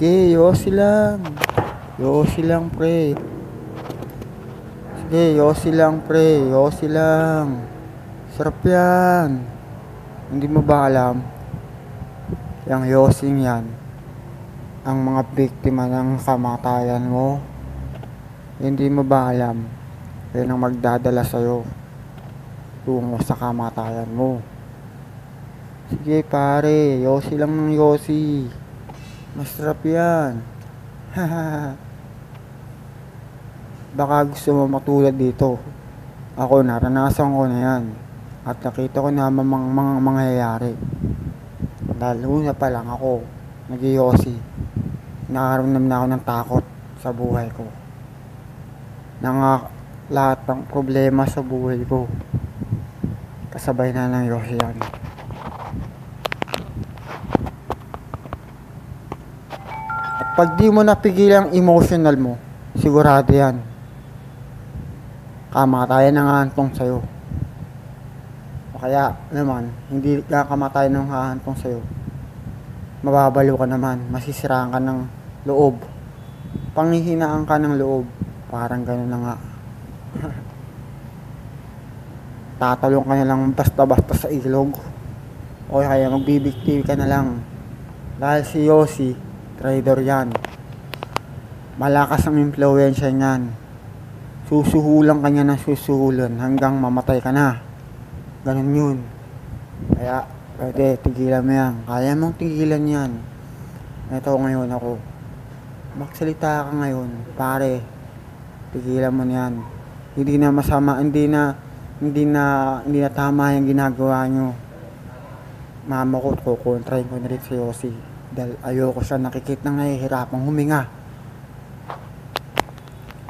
Sige, yosi lang. Yosi lang, pre. Sige, yosi lang, pre. Yosi lang. Sarap yan. Hindi mo ba alam? Yang yosing yan, ang mga biktima ng kamatayan mo. Hindi mo ba alam? Yan ang magdadala sa'yo tungo sa kamatayan mo. Sige, pare. Yosi lang ng yosi. Masarap yan. Baka gusto mo matulad dito. Ako, naranasan ko na yan. At nakita ko na mga mangyayari. Dahil una pa lang ako nag-yosi. Nakaramdam na ako ng takot sa buhay ko. Lahat ng problema sa buhay ko, kasabay na ng yosi yan. At pag di mo napigil ang emotional mo, sigurado yan, kamatayan ang hahantong sa'yo. O kaya naman, hindi ka kamatayan ng hahantong sa'yo, mababalo ka naman, masisiraan ka ng loob, panghihinaan ka ng loob, parang gano'n na nga. Tatalong ka na lang basta-basta sa ilog, o kaya magbibiktim ka na lang. Dahil si Yosi, trader yan, malakas ang impluwensya niyan. Susuhulan ka niya ng susuhulan hanggang mamatay ka na. Ganun yun. Kaya pwede tigilan mo yan. Kaya mong tigilan yan. Ito ngayon ako, magsalita ka ngayon, pare. Tigilan mo yan. Hindi na masama, hindi na tama yung ginagawa nyo. Mama ko, kukontrahin ko na rin si Yosi. Dahil ayoko siya nakikita na nahihirapang huminga.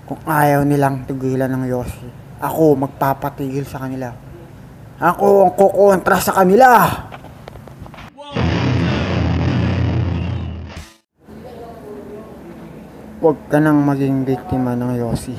Kung ayaw nilang tigilan ng Yosi, ako magpapatigil sa kanila. Ako ang kukontra sa kanila. Huwag ka nang maging biktima ng Yosi.